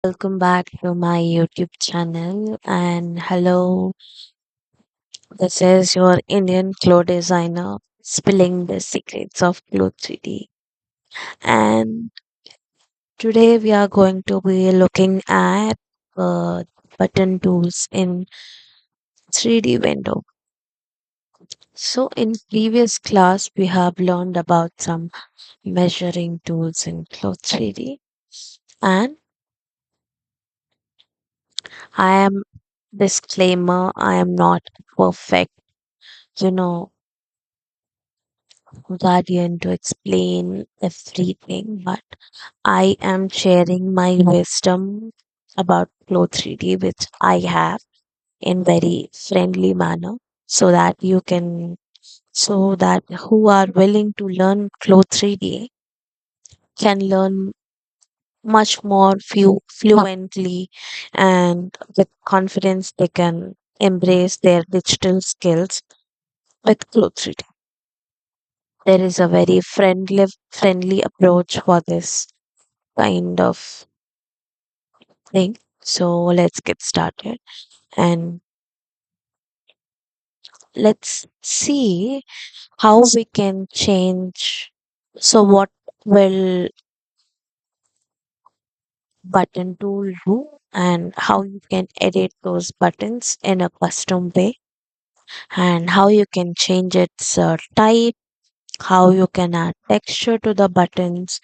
Welcome back to my YouTube channel. And hello, this is your Indian clothes designer spilling the secrets of CLO3D. And today we are going to be looking at button tools in 3D window. So in previous class, we have learned about some measuring tools in CLO3D. And I am disclaimer, I am not perfect, you know, guardian to explain everything, but I am sharing my wisdom about Flow 3D, which I have in very friendly manner, so that you can, so that who are willing to learn Flow 3D can learn much more fluently and with confidence they can embrace their digital skills with Flow 3D. There is a very friendly approach for this kind of thing. So let's get started and let's see how we can change. So what will button tool do and how you can edit those buttons in a custom way and how you can change its type, how you can add texture to the buttons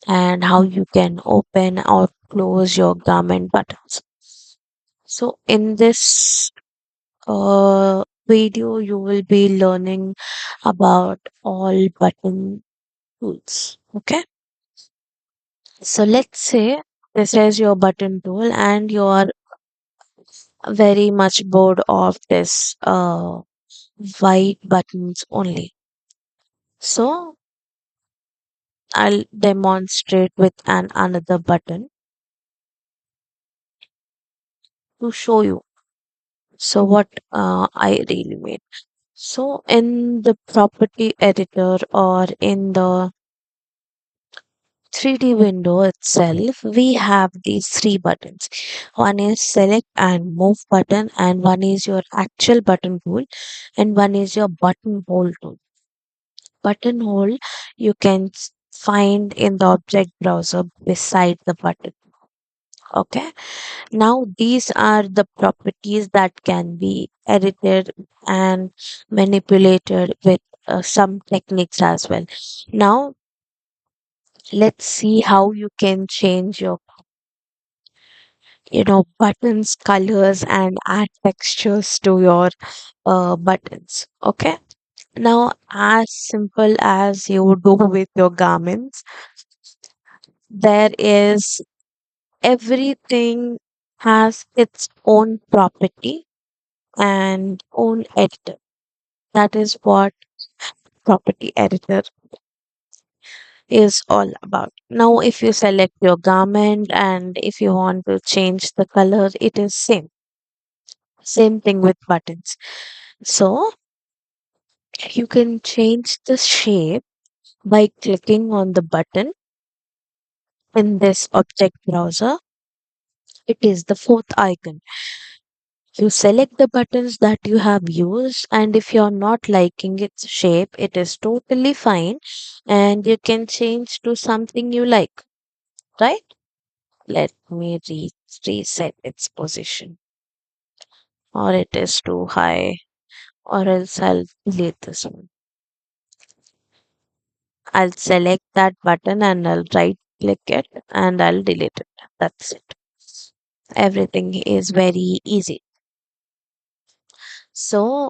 and how you can open or close your garment buttons. So in this video, you will be learning about all button tools. Okay. So let's say this is your button tool and you are very much bored of this white buttons only. So I'll demonstrate with an another button to show you. So what I really mean. So in the property editor or in the 3D window itself, we have these three buttons. One is select and move button, and one is your actual button tool, and one is your buttonhole tool. Buttonhole you can find in the object browser beside the button. Okay. Now these are the properties that can be edited and manipulated with some techniques as well. Now let's see how you can change your buttons colors and add textures to your buttons. Okay, now as simple as you do with your garments, there is everything has its own property and own editor. That is what property editor is all about. Now if you select your garment and if you want to change the color, it is same thing with buttons. So you can change the shape by clicking on the button in this object browser. It is the fourth icon. You select the buttons that you have used, and if you're not liking its shape, it is totally fine, and you can change to something you like, right? Let me reset its position, or it is too high, or else I'll delete this one. I'll select that button and I'll right click it and I'll delete it. That's it. Everything is very easy. So,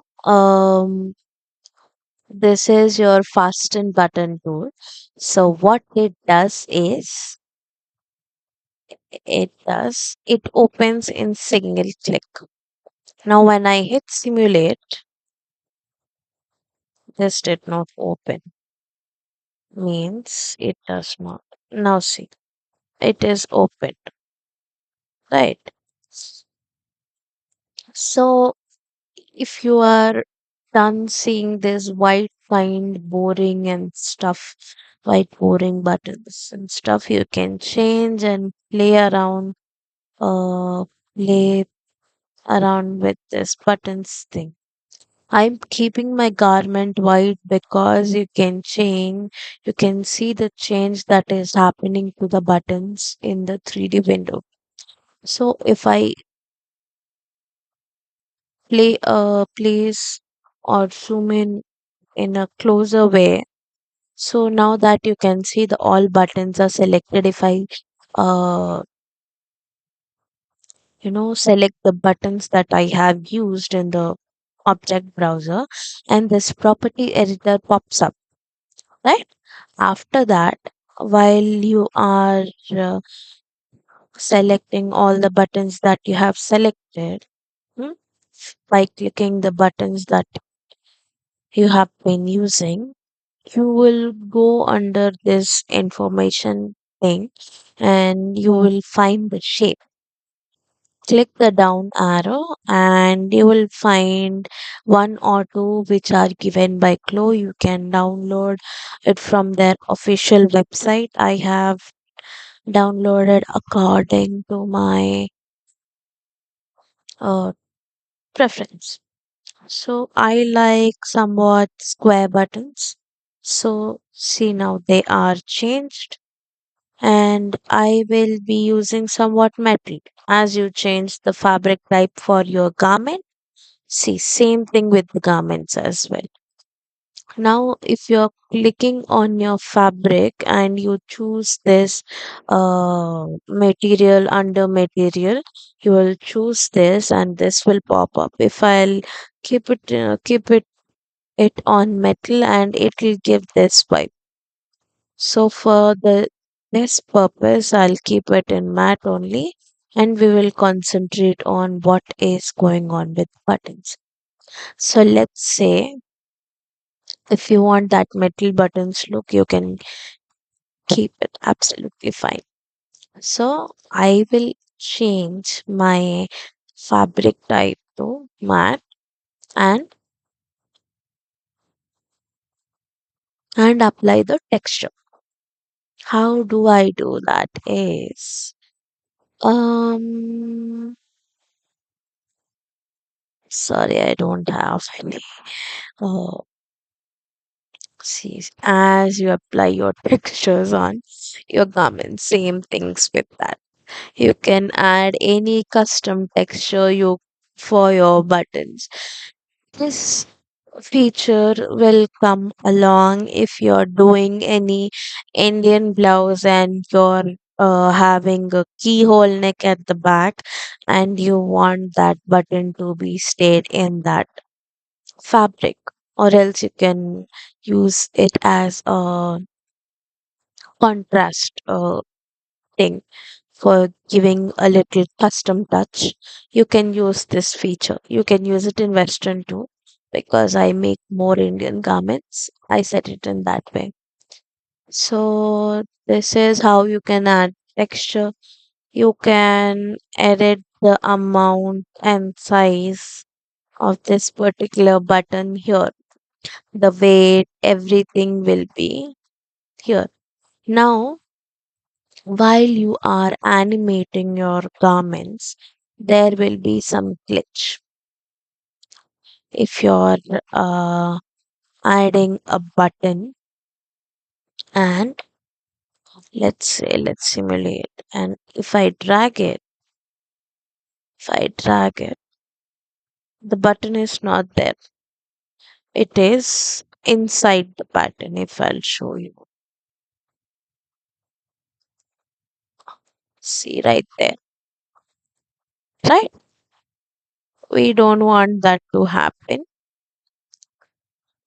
this is your fasten button tool. So, what it does is it opens in single click. Now, when I hit simulate, this did not open. Means it does not. Now, see, it is open, right? So, if you are done seeing this white kind boring and stuff, white boring buttons and stuff, you can change and play around uh, play around with this buttons thing. I'm keeping my garment white because you can see the change that is happening to the buttons in the 3D window. So if I place or zoom in a closer way, so now that you can see the all buttons are selected. If I uh select the buttons that I have used in the object browser, and this property editor pops up, right? After that, while you are uh, selecting all the buttons that you have selected, hmm, by clicking the buttons that you have been using, you will go under this information thing and you will find the shape. Click the down arrow and you will find one or two which are given by CLO. You can download it from their official website. I have downloaded according to my uh, preference. So I like somewhat square buttons. So see, now they are changed, and I will be using somewhat metal. As you change the fabric type for your garment, see, same thing with the garments as well. Now, if you're clicking on your fabric and you choose this material under material, you will choose this and this will pop up. If I'll keep it on metal, and it will give this vibe. So for the this purpose, I'll keep it in matte only, and we will concentrate on what is going on with buttons. So let's say if you want that metal buttons look, you can keep it absolutely fine. So I will change my fabric type to matte, and apply the texture. How do I do that is um sorry, I don't have any uh see, as you apply your textures on your garment, same things with that. You can add any custom texture you for your buttons. This feature will come along if you're doing any Indian blouse and you're having a keyhole neck at the back, and you want that button to be stayed in that fabric, or else you can use it as a contrast thing for giving a little custom touch. You can use this feature. You can use it in Western too, because I make more Indian garments. I set it in that way. So this is how you can add texture. You can edit the amount and size of this particular button here. The weight, everything will be here. Now, while you are animating your garments, there will be some glitch. If you're uh, adding a button, and let's simulate, and if I drag it, the button is not there. It is inside the button. If I'll show you, see right there, right? We don't want that to happen,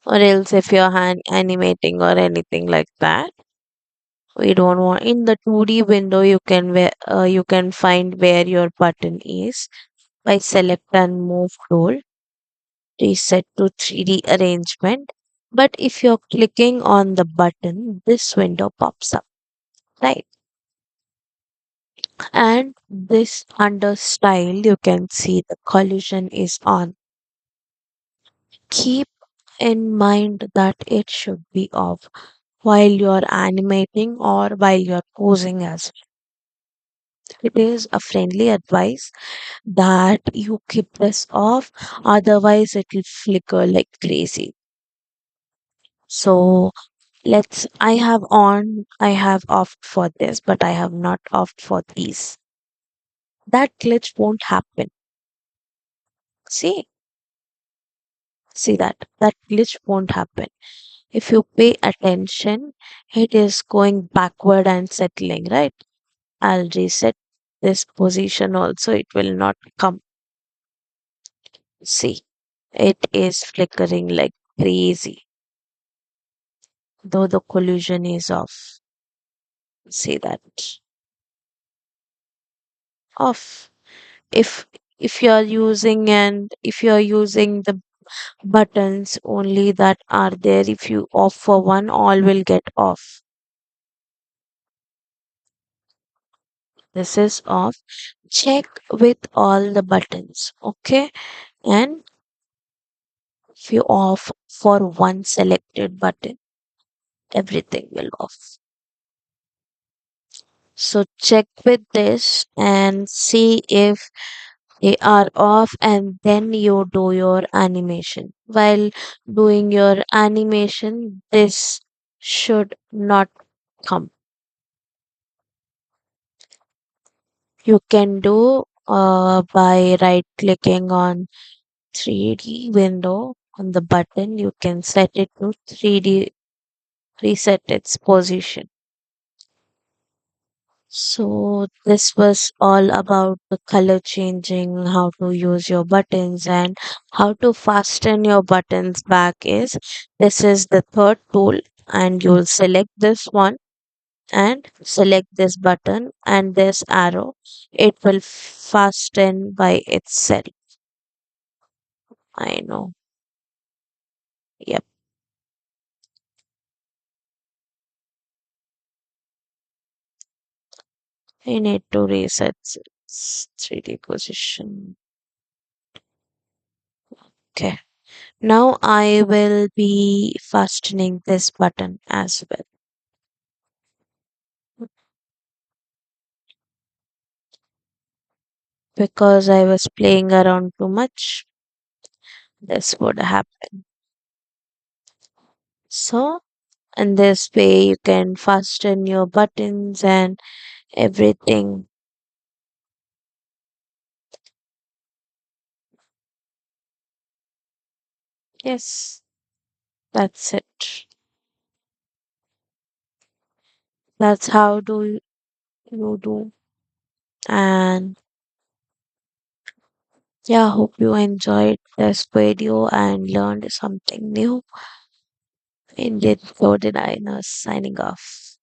or else if you're hand animating or anything like that, we don't want in the 2D window. You can find where your button is by select and move tool, reset to 3D arrangement. But if you're clicking on the button, this window pops up, right? And this under style, you can see the collision is on. Keep in mind that it should be off while you're animating or while you're posing as well. It is a friendly advice that you keep this off, otherwise it will flicker like crazy. So I have opt for this, but I have not opt for these. That glitch won't happen. See, see that glitch won't happen. If you pay attention, it is going backward and settling, right? I'll reset this position also, it will not come. See, it is flickering like crazy, though the collision is off. See that off. If if you are using the buttons only that are there, if you off for one, all will get off. This is off. Check with all the buttons, okay? And if you off for one selected button, everything will off. So check with this and see if they are off, and then you do your animation. While doing your animation, this should not come. You can do by right clicking on 3D window on the button. You can set it to 3D, reset its position. So this was all about the color changing, how to use your buttons, and how to fasten your buttons back. Is this is the third tool, and you'll select this one and select this button and this arrow. It will fasten by itself. I know. Yep. I need to reset its 3D position. Okay. Now I will be fastening this button as well, because I was playing around too much. This would happen. So, in this way, you can fasten your buttons and everything. Yes, that's it. That's how do you do. And yeah, hope you enjoyed this video and learned something new. Indeed, so did I. Now signing off.